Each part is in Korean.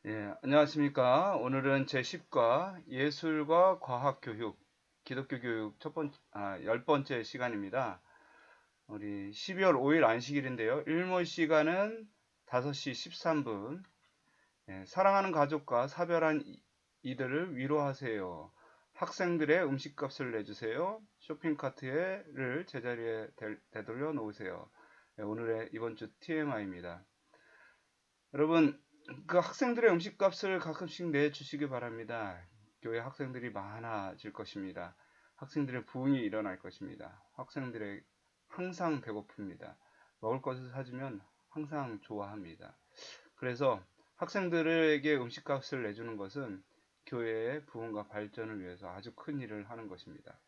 안녕하십니까. 오늘은 제10과 예술과 과학교육, 기독교 교육 10번째 시간입니다. 우리 12월 5일 안식일인데요. 일몰 시간은 5시 13분. 사랑하는 가족과 사별한 이들을 위로하세요. 학생들의 음식값을 내주세요. 쇼핑카트를 제자리에 되돌려 놓으세요. 오늘의 이번 주 TMI입니다. 여러분, 그 학생들의 음식값을 가끔씩 내주시기 바랍니다. 교회 학생들이 많아질 것입니다. 학생들의 부흥이 일어날 것입니다. 학생들의 항상 배고픕니다. 먹을 것을 사주면 항상 좋아합니다. 그래서 학생들에게 음식값을 내주는 것은 교회의 부흥과 발전을 위해서 아주 큰 일을 하는 것입니다.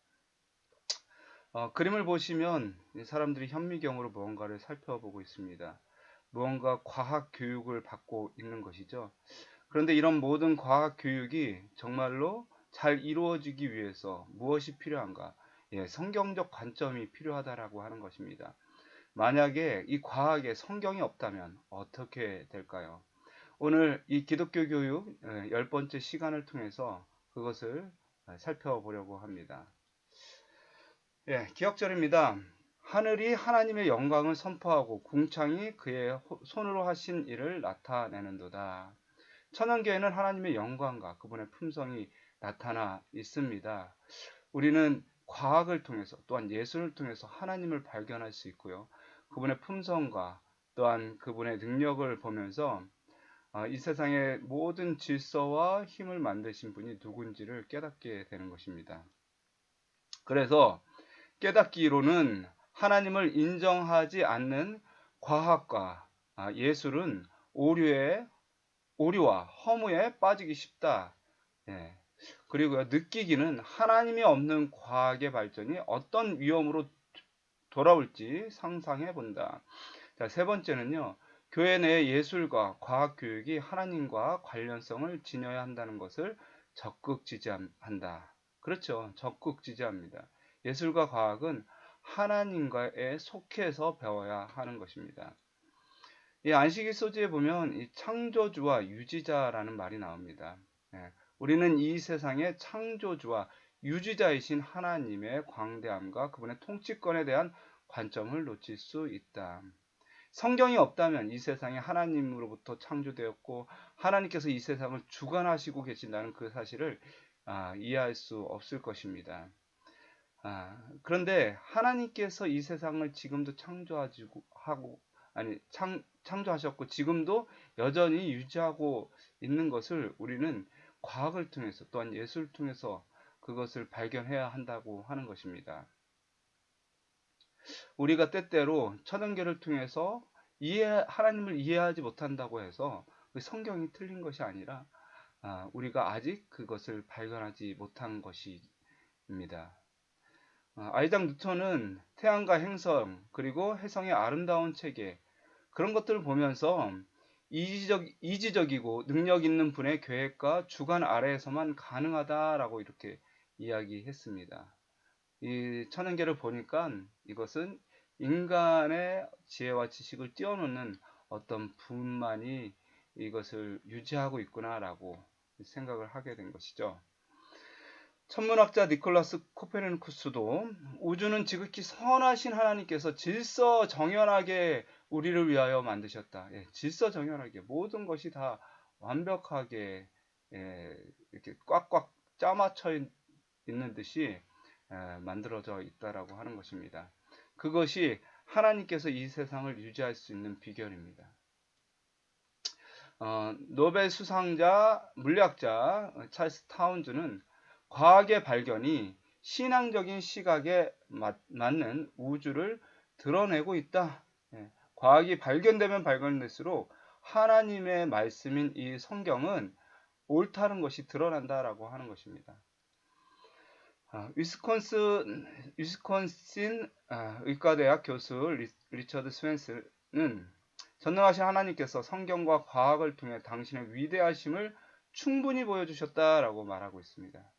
그림을 보시면 사람들이 현미경으로 무언가를 살펴보고 있습니다. 무언가 과학 교육을 받고 있는 것이죠. 그런데 이런 모든 과학 교육이 정말로 잘 이루어지기 위해서 무엇이 필요한가? 성경적 관점이 필요하다라고 하는 것입니다. 만약에 이 과학에 성경이 없다면 어떻게 될까요? 오늘 이 기독교 교육 10번째 시간을 통해서 그것을 살펴보려고 합니다. 기억절입니다. 하늘이 하나님의 영광을 선포하고 궁창이 그의 손으로 하신 일을 나타내는도다. 천연계에는 하나님의 영광과 그분의 품성이 나타나 있습니다. 우리는 과학을 통해서 또한 예술을 통해서 하나님을 발견할 수 있고요. 그분의 품성과 또한 그분의 능력을 보면서 이 세상의 모든 질서와 힘을 만드신 분이 누군지를 깨닫게 되는 것입니다. 그래서 깨닫기로는 하나님을 인정하지 않는 과학과 예술은 오류와 허무에 빠지기 쉽다. 예. 그리고 느끼기는 하나님이 없는 과학의 발전이 어떤 위험으로 돌아올지 상상해 본다. 자, 세 번째는요. 교회 내 예술과 과학 교육이 하나님과 관련성을 지녀야 한다는 것을 적극 지지한다. 그렇죠. 적극 지지합니다. 예술과 과학은 하나님과에 속해서 배워야 하는 것입니다. 이 안식일 소지에 보면 이 창조주와 유지자라는 말이 나옵니다. 우리는 이 세상의 창조주와 유지자이신 하나님의 광대함과 그분의 통치권에 대한 관점을 놓칠 수 있다. 성경이 없다면 이 세상이 하나님으로부터 창조되었고 하나님께서 이 세상을 주관하시고 계신다는 그 사실을 이해할 수 없을 것입니다. 그런데 하나님께서 이 세상을 지금도 창조하셨고 지금도 여전히 유지하고 있는 것을 우리는 과학을 통해서 또한 예술을 통해서 그것을 발견해야 한다고 하는 것입니다. 우리가 때때로 천연계를 통해서 하나님을 이해하지 못한다고 해서 성경이 틀린 것이 아니라 우리가 아직 그것을 발견하지 못한 것입니다. 아이작 뉴턴은 태양과 행성 그리고 해성의 아름다운 체계 그런 것들을 보면서 이지적이고 능력 있는 분의 계획과 주관 아래에서만 가능하다라고 이렇게 이야기했습니다. 이 천연계를 보니까 이것은 인간의 지혜와 지식을 뛰어넘는 어떤 분만이 이것을 유지하고 있구나라고 생각을 하게 된 것이죠. 천문학자 니콜라스 코페르니쿠스도 우주는 지극히 선하신 하나님께서 질서정연하게 우리를 위하여 만드셨다. 질서정연하게 모든 것이 다 완벽하게 이렇게 꽉꽉 짜맞춰 있는 듯이 만들어져 있다라고 하는 것입니다. 그것이 하나님께서 이 세상을 유지할 수 있는 비결입니다. 노벨 수상자 물리학자 찰스 타운즈는 과학의 발견이 신앙적인 시각에 맞는 우주를 드러내고 있다. 과학이 발견되면 발견될수록 하나님의 말씀인 이 성경은 옳다는 것이 드러난다라고 하는 것입니다. 위스콘신 의과대학 교수 리처드 스웬스는 전능하신 하나님께서 성경과 과학을 통해 당신의 위대하심을 충분히 보여주셨다라고 말하고 있습니다.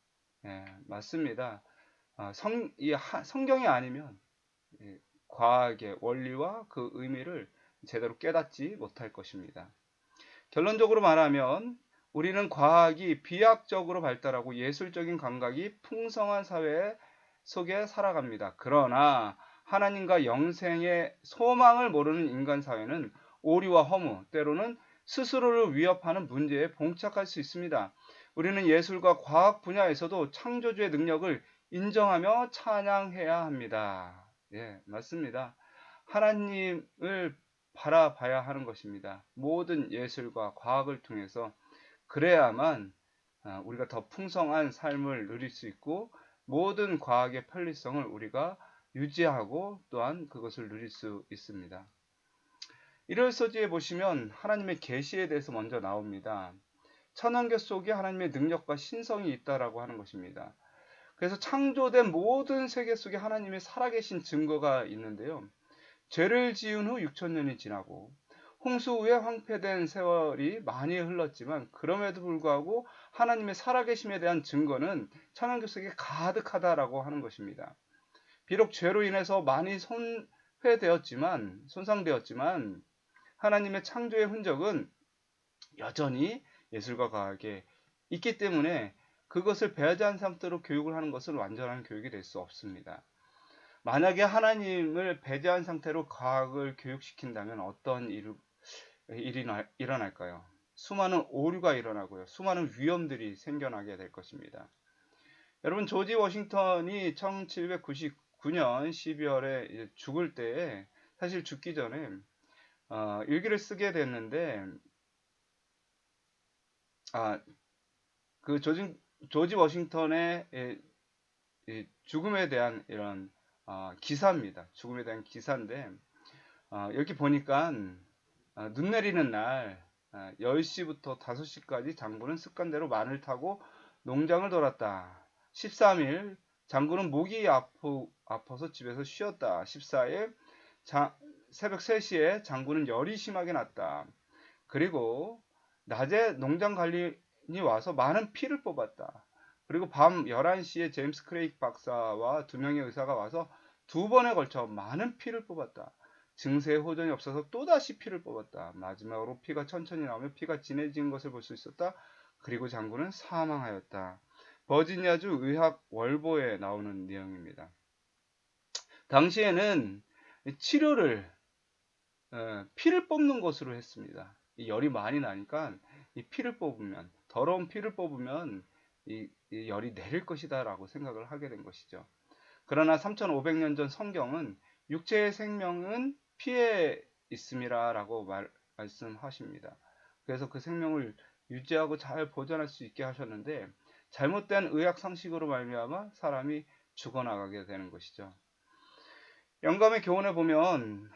맞습니다. 성경이 아니면 과학의 원리와 그 의미를 제대로 깨닫지 못할 것입니다. 결론적으로 말하면 우리는 과학이 비약적으로 발달하고 예술적인 감각이 풍성한 사회 속에 살아갑니다. 그러나 하나님과 영생의 소망을 모르는 인간 사회는 오류와 허무, 때로는 스스로를 위협하는 문제에 봉착할 수 있습니다. 우리는 예술과 과학 분야에서도 창조주의 능력을 인정하며 찬양해야 합니다. 예, 맞습니다. 하나님을 바라봐야 하는 것입니다. 모든 예술과 과학을 통해서 그래야만 우리가 더 풍성한 삶을 누릴 수 있고 모든 과학의 편리성을 우리가 유지하고 또한 그것을 누릴 수 있습니다. 1월 서지에 보시면 하나님의 계시에 대해서 먼저 나옵니다. 천안교 속에 하나님의 능력과 신성이 있다라고 하는 것입니다. 그래서 창조된 모든 세계 속에 하나님의 살아계신 증거가 있는데요. 죄를 지은 후 6천년이 지나고 홍수 후에 황폐된 세월이 많이 흘렀지만 그럼에도 불구하고 하나님의 살아계심에 대한 증거는 천안교 속에 가득하다라고 하는 것입니다. 비록 죄로 인해서 많이 손상되었지만 하나님의 창조의 흔적은 여전히 예술과 과학에 있기 때문에 그것을 배제한 상태로 교육을 하는 것은 완전한 교육이 될 수 없습니다. 만약에 하나님을 배제한 상태로 과학을 교육시킨다면 어떤 일이 일어날까요? 수많은 오류가 일어나고요. 수많은 위험들이 생겨나게 될 것입니다. 여러분, 조지 워싱턴이 1799년 12월에 죽을 때에 사실 죽기 전에 일기를 쓰게 됐는데 그 조지 워싱턴의 죽음에 대한 이런 기사입니다. 죽음에 대한 기사인데 여기 보니까 눈 내리는 날 10시부터 5시까지 장군은 습관대로 말을 타고 농장을 돌았다. 13일 장군은 목이 아파서 집에서 쉬었다. 14일 새벽 3시에 장군은 열이 심하게 났다. 그리고 낮에 농장 관리인이 와서 많은 피를 뽑았다. 그리고 밤 11시에 제임스 크레이크 박사와 2명의 의사가 와서 2번에 걸쳐 많은 피를 뽑았다. 증세에 호전이 없어서 또다시 피를 뽑았다. 마지막으로 피가 천천히 나오며 피가 진해진 것을 볼 수 있었다. 그리고 장군은 사망하였다. 버지니아주 의학 월보에 나오는 내용입니다. 당시에는 치료를 피를 뽑는 것으로 했습니다. 이 열이 많이 나니까 이 피를 뽑으면 더러운 피를 뽑으면 이 열이 내릴 것이다 라고 생각을 하게 된 것이죠. 그러나 3500년 전 성경은 육체의 생명은 피에 있음이라 라고 말씀하십니다. 그래서 그 생명을 유지하고 잘 보존할 수 있게 하셨는데 잘못된 의학 상식으로 말미암아 사람이 죽어나가게 되는 것이죠. 영감의 교훈에 보면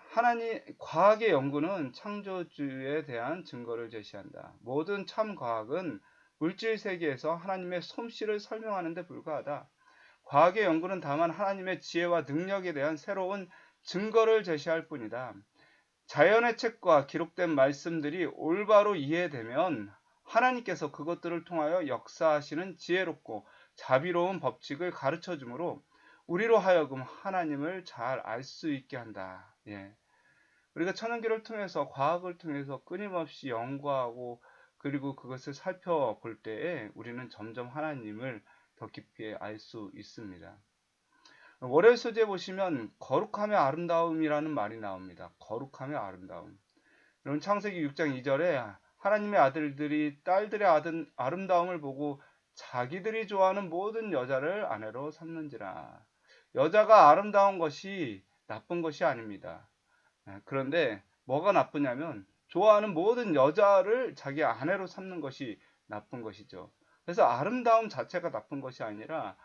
과학의 연구는 창조주에 대한 증거를 제시한다. 모든 참 과학은 물질 세계에서 하나님의 솜씨를 설명하는 데 불과하다. 과학의 연구는 다만 하나님의 지혜와 능력에 대한 새로운 증거를 제시할 뿐이다. 자연의 책과 기록된 말씀들이 올바로 이해되면 하나님께서 그것들을 통하여 역사하시는 지혜롭고 자비로운 법칙을 가르쳐 주므로 우리로 하여금 하나님을 잘 알 수 있게 한다. 예. 우리가 천연기를 통해서 과학을 통해서 끊임없이 연구하고 그리고 그것을 살펴볼 때에 우리는 점점 하나님을 더 깊이 알 수 있습니다. 월요일 소재에 보시면 거룩함의 아름다움이라는 말이 나옵니다. 거룩함의 아름다움. 여러분 창세기 6장 2절에 하나님의 아들들이 딸들의 아름다움을 보고 자기들이 좋아하는 모든 여자를 아내로 삼는지라. 여자가 아름다운 것이 나쁜 것이 아닙니다. 그런데 뭐가 나쁘냐면 좋아하는 모든 여자를 자기 아내로 삼는 것이 나쁜 것이죠. 그래서 아름다움 자체가 나쁜 것이 아니라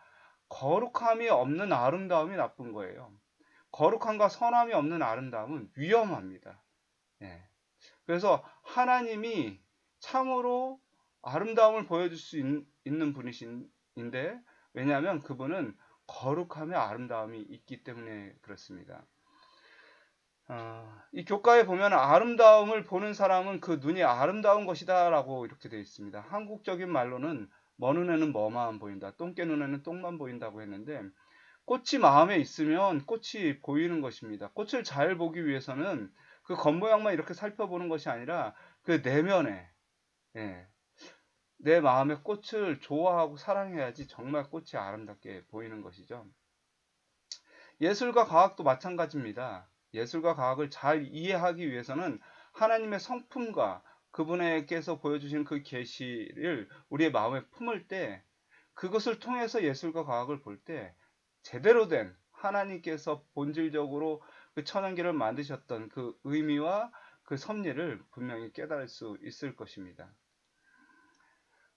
거룩함이 없는 아름다움이 나쁜 거예요. 거룩함과 선함이 없는 아름다움은 위험합니다. 예. 그래서 하나님이 참으로 아름다움을 보여줄 수 있는 분이신데 왜냐하면 그분은 거룩함의 아름다움이 있기 때문에 그렇습니다. 이 교과에 보면 아름다움을 보는 사람은 그 눈이 아름다운 것이다 라고 이렇게 되어 있습니다. 한국적인 말로는 먼 눈에는 뭐만 보인다, 똥개 눈에는 똥만 보인다고 했는데 꽃이 마음에 있으면 꽃이 보이는 것입니다. 꽃을 잘 보기 위해서는 그 겉모양만 이렇게 살펴보는 것이 아니라 그 내면에 예, 내 마음의 꽃을 좋아하고 사랑해야지 정말 꽃이 아름답게 보이는 것이죠. 예술과 과학도 마찬가지입니다. 예술과 과학을 잘 이해하기 위해서는 하나님의 성품과 그분께서 보여주신 그 계시를 우리의 마음에 품을 때, 그것을 통해서 예술과 과학을 볼 때 제대로 된 하나님께서 본질적으로 그 천연계를 만드셨던 그 의미와 그 섭리를 분명히 깨달을 수 있을 것입니다.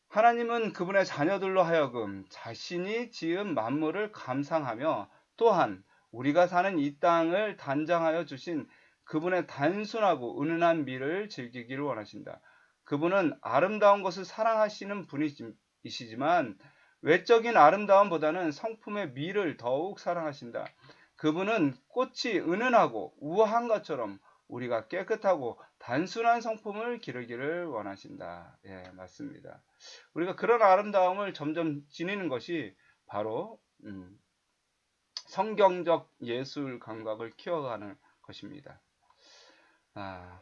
하나님은 그분의 자녀들로 하여금 자신이 지은 만물을 감상하며, 또한 우리가 사는 이 땅을 단장하여 주신 그분의 단순하고 은은한 미를 즐기기를 원하신다. 그분은 아름다운 것을 사랑하시는 분이시지만 외적인 아름다움보다는 성품의 미를 더욱 사랑하신다. 그분은 꽃이 은은하고 우아한 것처럼 우리가 깨끗하고 단순한 성품을 기르기를 원하신다. 예, 맞습니다. 우리가 그런 아름다움을 점점 지니는 것이 바로 성경적 예술 감각을 키워가는 것입니다.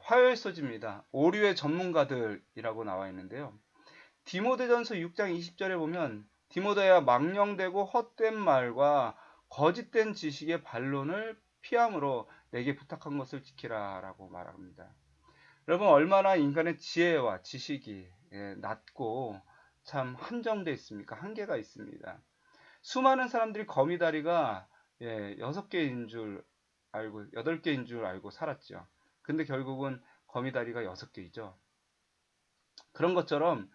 화요일 소지입니다. 오류의 전문가들이라고 나와 있는데요. 디모데전서 6장 20절에 보면 디모데야, 망령되고 헛된 말과 거짓된 지식의 반론을 피함으로 내게 부탁한 것을 지키라 라고 말합니다. 여러분, 얼마나 인간의 지혜와 지식이 낮고 참 한정되어 있습니까? 한계가 있습니다. 수많은 사람들이 거미다리가 6개인 줄 알고 8개인 줄 알고 살았죠. 근데 결국은 거미다리가 6개이죠. 그런 것처럼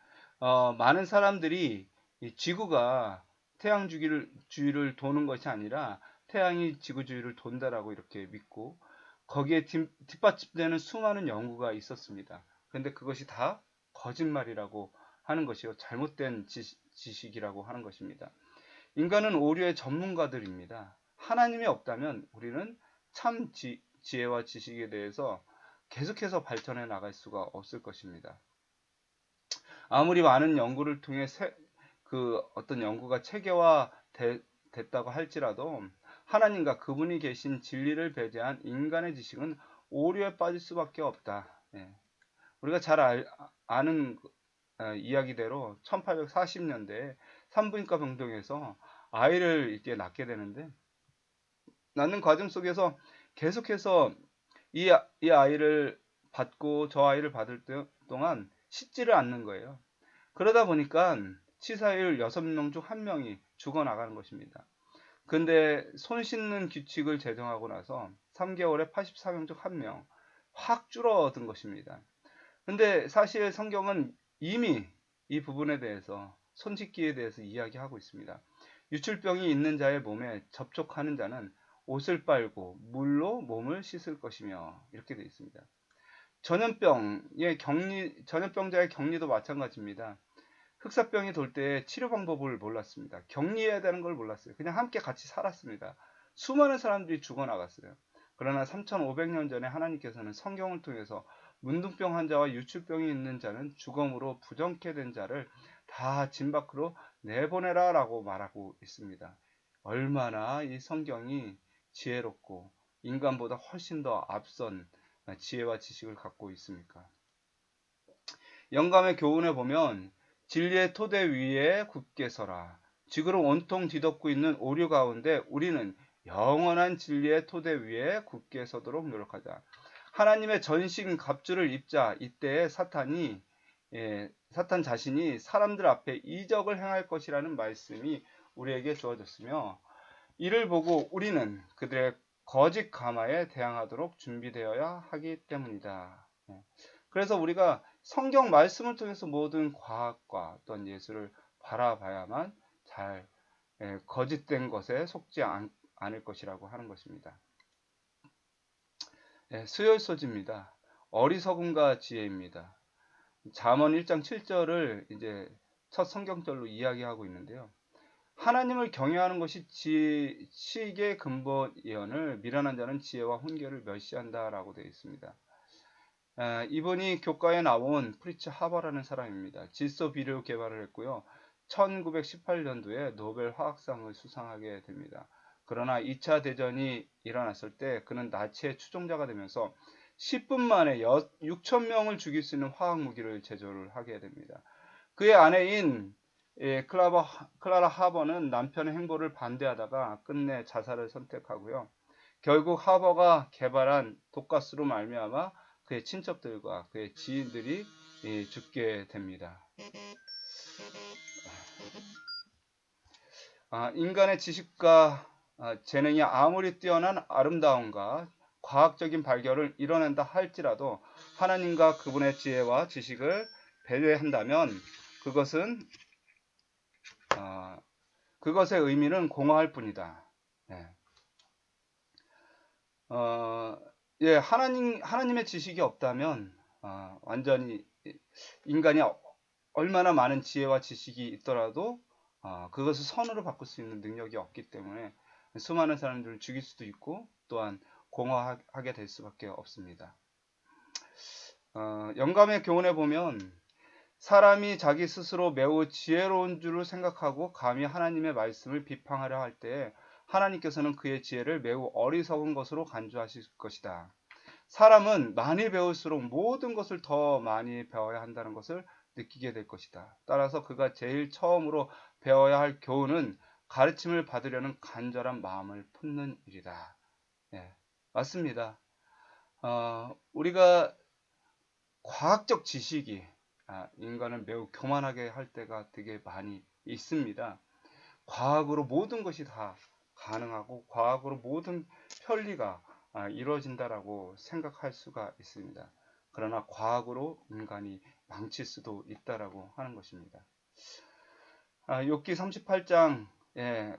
많은 사람들이 이 지구가 태양 주위를 도는 것이 아니라 태양이 지구 주위를 돈다라고 이렇게 믿고 거기에 뒷받침되는 수많은 연구가 있었습니다. 그런데 그것이 다 거짓말이라고 하는 것이요, 잘못된 지식이라고 하는 것입니다. 인간은 오류의 전문가들입니다. 하나님이 없다면 우리는 참 지혜와 지식에 대해서 계속해서 발전해 나갈 수가 없을 것입니다. 아무리 많은 연구를 통해 그 어떤 연구가 체계화 됐다고 할지라도 하나님과 그분이 계신 진리를 배제한 인간의 지식은 오류에 빠질 수밖에 없다. 예. 우리가 잘 아는 이야기대로 1840년대에 산부인과 병동에서 아이를 이렇게 낳게 되는데, 낳는 과정 속에서 계속해서 이 아이를 받고 저 아이를 받을 동안 씻지를 않는 거예요. 그러다 보니까 치사율 6명 중 1명이 죽어나가는 것입니다. 근데 손 씻는 규칙을 제정하고 나서 3개월에 84명 중 1명 확 줄어든 것입니다. 근데 사실 성경은 이미 이 부분에 대해서, 손 씻기에 대해서 이야기하고 있습니다. 유출병이 있는 자의 몸에 접촉하는 자는 옷을 빨고 물로 몸을 씻을 것이며, 이렇게 되어 있습니다. 전염병자의 격리도 마찬가지입니다. 흑사병이 돌 때 치료 방법을 몰랐습니다. 격리해야 되는 걸 몰랐어요. 그냥 함께 같이 살았습니다. 수많은 사람들이 죽어나갔어요. 그러나 3500년 전에 하나님께서는 성경을 통해서 문둥병 환자와 유출병이 있는 자는 죽음으로 부정케 된 자를 다 진 밖으로 내보내라 라고 말하고 있습니다. 얼마나 이 성경이 지혜롭고 인간보다 훨씬 더 앞선 지혜와 지식을 갖고 있습니까? 영감의 교훈에 보면 진리의 토대 위에 굳게 서라. 지구를 온통 뒤덮고 있는 오류 가운데 우리는 영원한 진리의 토대 위에 굳게 서도록 노력하자. 하나님의 전신 갑주를 입자. 이때 사탄 자신이 사람들 앞에 이적을 행할 것이라는 말씀이 우리에게 주어졌으며, 이를 보고 우리는 그들의 거짓 가마에 대항하도록 준비되어야 하기 때문이다. 그래서 우리가 성경 말씀을 통해서 모든 과학과 어떤 예술을 바라봐야만 잘 거짓된 것에 속지 않을 것이라고 하는 것입니다. 수요일 소지입니다. 어리석음과 지혜입니다. 잠언 1장 7절을 이제 첫 성경절로 이야기하고 있는데요. 하나님을 경외하는 것이 지식의 근본이언을 미련한 자는 지혜와 훈계를 멸시한다라고 되어 있습니다. 이분이 교과에 나온 프리츠 하버라는 사람입니다. 질소 비료 개발을 했고요. 1918년도에 노벨 화학상을 수상하게 됩니다. 그러나 2차 대전이 일어났을 때 그는 나치의 추종자가 되면서 10분 만에 6,000명을 죽일 수 있는 화학 무기를 제조를 하게 됩니다. 그의 아내인 클라라 하버는 남편의 행보를 반대하다가 끝내 자살을 선택하고요. 결국 하버가 개발한 독가스로 말미암아 그의 친척들과 그의 지인들이 죽게 됩니다. 인간의 지식과 재능이 아무리 뛰어난 아름다움과 과학적인 발견을 이뤄낸다 할지라도 하나님과 그분의 지혜와 지식을 배회한다면 그것은 그것의 의미는 공허할 뿐이다. 예. 예, 하나님의 지식이 없다면 완전히 인간이 얼마나 많은 지혜와 지식이 있더라도 그것을 선으로 바꿀 수 있는 능력이 없기 때문에 수많은 사람들을 죽일 수도 있고 또한 공허하게 될 수밖에 없습니다. 영감의 교훈에 보면 사람이 자기 스스로 매우 지혜로운 줄을 생각하고 감히 하나님의 말씀을 비판하려 할 때에 하나님께서는 그의 지혜를 매우 어리석은 것으로 간주하실 것이다. 사람은 많이 배울수록 모든 것을 더 많이 배워야 한다는 것을 느끼게 될 것이다. 따라서 그가 제일 처음으로 배워야 할 교훈은 가르침을 받으려는 간절한 마음을 품는 일이다. 예, 맞습니다. 우리가 과학적 지식이 인간을 매우 교만하게 할 때가 되게 많이 있습니다. 과학으로 모든 것이 다 가능하고 과학으로 모든 편리가 이루어진다라고 생각할 수가 있습니다. 그러나 과학으로 인간이 망칠 수도 있다라고 하는 것입니다. 욥기 38장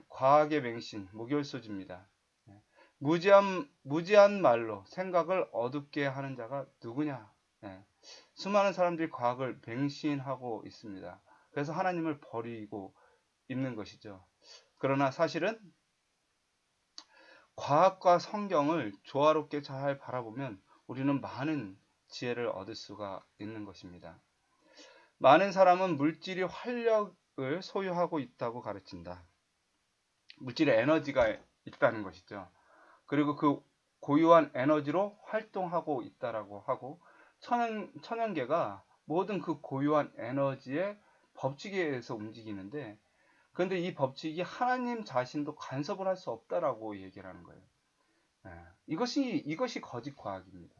과학의 맹신 목열소지입니다. 무지한 말로 생각을 어둡게 하는 자가 누구냐? 수많은 사람들이 과학을 맹신하고 있습니다. 그래서 하나님을 버리고 있는 것이죠. 그러나 사실은 과학과 성경을 조화롭게 잘 바라보면 우리는 많은 지혜를 얻을 수가 있는 것입니다. 많은 사람은 물질이 활력을 소유하고 있다고 가르친다. 물질에 에너지가 있다는 것이죠. 그리고 그 고유한 에너지로 활동하고 있다라고 하고 천연계가 모든 그 고유한 에너지의 법칙에 의해서 움직이는데 그런데 이 법칙이 하나님 자신도 간섭을 할 수 없다라고 얘기를 하는 거예요. 이것이 거짓 과학입니다.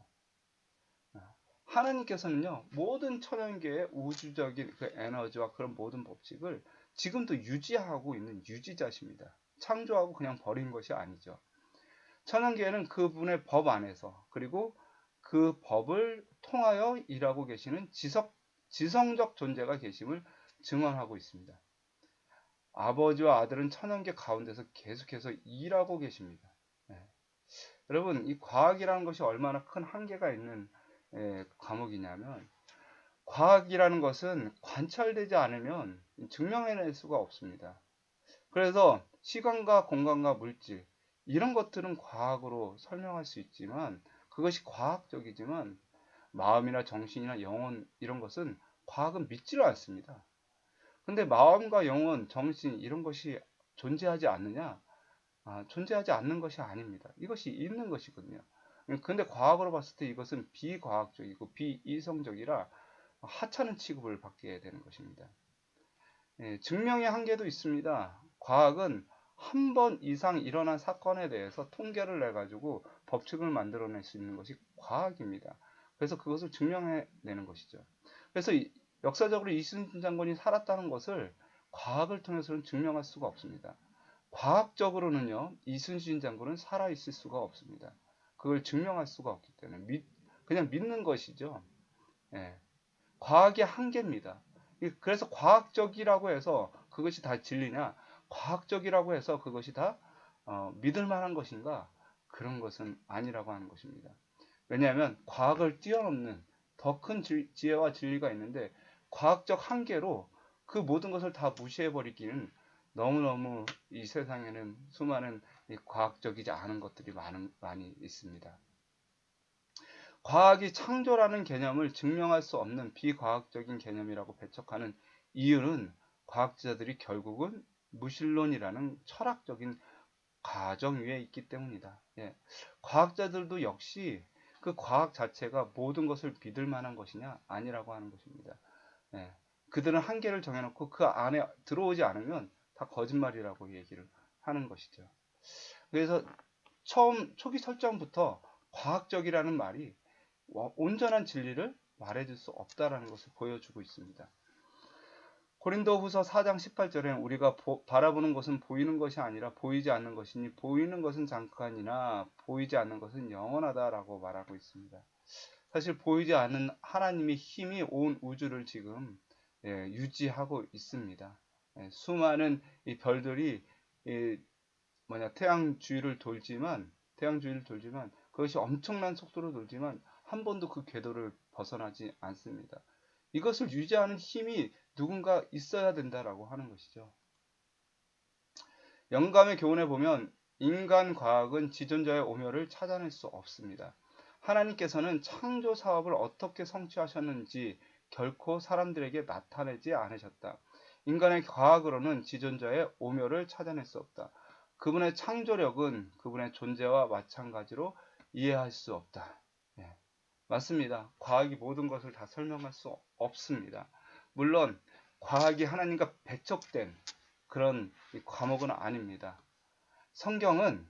하나님께서는요 모든 천연계의 우주적인 그 에너지와 그런 모든 법칙을 지금도 유지하고 있는 유지자십니다. 창조하고 그냥 버린 것이 아니죠. 천연계에는 그분의 법 안에서 그리고 그 법을 통하여 일하고 계시는 지성적 존재가 계심을 증언하고 있습니다. 아버지와 아들은 천연계 가운데서 계속해서 일하고 계십니다. 여러분, 이 과학이라는 것이 얼마나 큰 한계가 있는 과목이냐면 과학이라는 것은 관찰되지 않으면 증명해낼 수가 없습니다. 그래서 시간과 공간과 물질 이런 것들은 과학으로 설명할 수 있지만 그것이 과학적이지만 마음이나 정신이나 영혼 이런 것은 과학은 믿지를 않습니다. 근데 마음과 영혼, 정신 이런 것이 존재하지 않느냐? 존재하지 않는 것이 아닙니다. 이것이 있는 것이거든요. 근데 과학으로 봤을 때 이것은 비과학적이고 비이성적이라 하찮은 취급을 받게 되는 것입니다. 증명의 한계도 있습니다. 과학은 한 번 이상 일어난 사건에 대해서 통계를 내가지고 법칙을 만들어낼 수 있는 것이 과학입니다. 그래서 그것을 증명해내는 것이죠. 그래서 역사적으로 이순신 장군이 살았다는 것을 과학을 통해서는 증명할 수가 없습니다. 과학적으로는요, 이순신 장군은 살아있을 수가 없습니다. 그걸 증명할 수가 없기 때문에 그냥 믿는 것이죠. 예. 과학의 한계입니다. 그래서 과학적이라고 해서 그것이 다 진리냐? 과학적이라고 해서 그것이 다 믿을 만한 것인가? 그런 것은 아니라고 하는 것입니다. 왜냐하면 과학을 뛰어넘는 더 큰 지혜와 진리가 있는데 과학적 한계로 그 모든 것을 다 무시해버리기는 너무너무 이 세상에는 수많은 과학적이지 않은 것들이 많이 있습니다. 과학이 창조라는 개념을 증명할 수 없는 비과학적인 개념이라고 배척하는 이유는 과학자들이 결국은 무신론이라는 철학적인 가정 위에 있기 때문이다. 과학자들도 역시 그 과학 자체가 모든 것을 믿을 만한 것이냐? 아니라고 하는 것입니다. 그들은 한계를 정해놓고 그 안에 들어오지 않으면 다 거짓말이라고 얘기를 하는 것이죠. 그래서 초기 설정부터 과학적이라는 말이 온전한 진리를 말해줄 수 없다라는 것을 보여주고 있습니다. 고린도후서 4장 18절에 우리가 바라보는 것은 보이는 것이 아니라 보이지 않는 것이니 보이는 것은 잠깐이나 보이지 않는 것은 영원하다라고 말하고 있습니다. 사실 보이지 않는 하나님의 힘이 온 우주를 지금 유지하고 있습니다. 수많은 이 별들이 태양 주위를 돌지만 그것이 엄청난 속도로 돌지만 한 번도 그 궤도를 벗어나지 않습니다. 이것을 유지하는 힘이 누군가 있어야 된다라고 하는 것이죠. 영감의 교훈에 보면 인간 과학은 지존자의 오멸을 찾아낼 수 없습니다. 하나님께서는 창조 사업을 어떻게 성취하셨는지 결코 사람들에게 나타내지 않으셨다. 인간의 과학으로는 지존자의 오멸을 찾아낼 수 없다. 그분의 창조력은 그분의 존재와 마찬가지로 이해할 수 없다. 네, 맞습니다. 과학이 모든 것을 다 설명할 수 없습니다. 물론 과학이 하나님과 배척된 그런 과목은 아닙니다. 성경은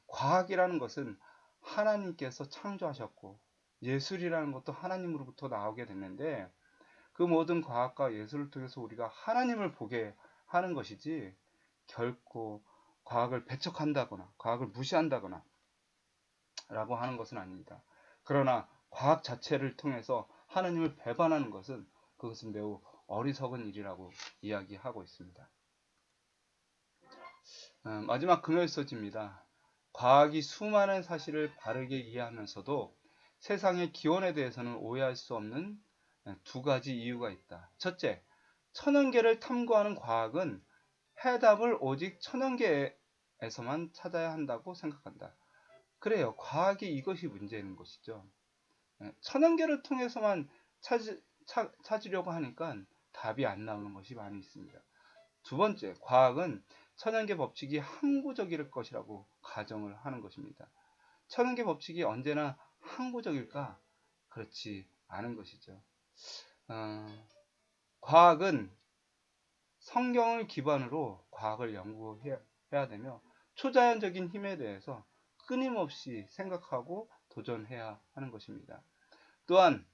과학이라는 것은 하나님께서 창조하셨고 예술이라는 것도 하나님으로부터 나오게 됐는데 그 모든 과학과 예술을 통해서 우리가 하나님을 보게 하는 것이지 결코 과학을 배척한다거나 과학을 무시한다거나 라고 하는 것은 아닙니다. 그러나 과학 자체를 통해서 하나님을 배반하는 그것은 매우 어리석은 일이라고 이야기하고 있습니다. 마지막 금요일서지입니다. 과학이 수많은 사실을 바르게 이해하면서도 세상의 기원에 대해서는 오해할 수 없는 두 가지 이유가 있다. 첫째, 천연계를 탐구하는 과학은 해답을 오직 천연계에서만 찾아야 한다고 생각한다. 그래요. 과학이 이것이 문제인 것이죠. 천연계를 통해서만 찾으려고 하니까 답이 안 나오는 것이 많이 있습니다. 두 번째, 과학은 천연계 법칙이 항구적일 것이라고 가정을 하는 것입니다. 천연계 법칙이 언제나 항구적일까? 그렇지 않은 것이죠. 과학은 성경을 기반으로 과학을 연구해야 되며 초자연적인 힘에 대해서 끊임없이 생각하고 도전해야 하는 것입니다. 또한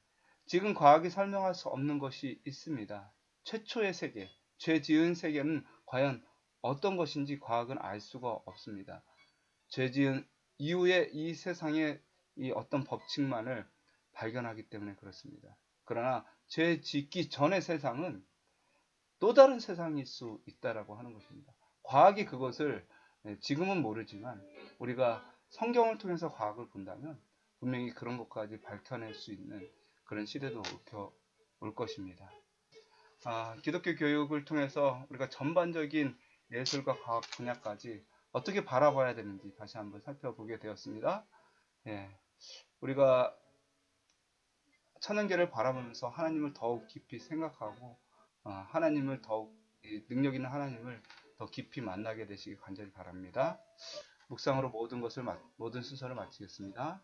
지금 과학이 설명할 수 없는 것이 있습니다. 최초의 세계, 죄 지은 세계는 과연 어떤 것인지 과학은 알 수가 없습니다. 죄 지은 이후에 이 세상의 이 어떤 법칙만을 발견하기 때문에 그렇습니다. 그러나 죄 짓기 전의 세상은 또 다른 세상일 수 있다라고 하는 것입니다. 과학이 그것을 지금은 모르지만 우리가 성경을 통해서 과학을 본다면 분명히 그런 것까지 밝혀낼 수 있는 그런 시대도 올 것입니다. 기독교 교육을 통해서 우리가 전반적인 예술과 과학 분야까지 어떻게 바라봐야 되는지 다시 한번 살펴보게 되었습니다. 우리가 천연계를 바라보면서 하나님을 더욱 깊이 생각하고 하나님을 더욱 능력 있는 하나님을 더 깊이 만나게 되시기 간절히 바랍니다. 묵상으로 모든 순서를 마치겠습니다.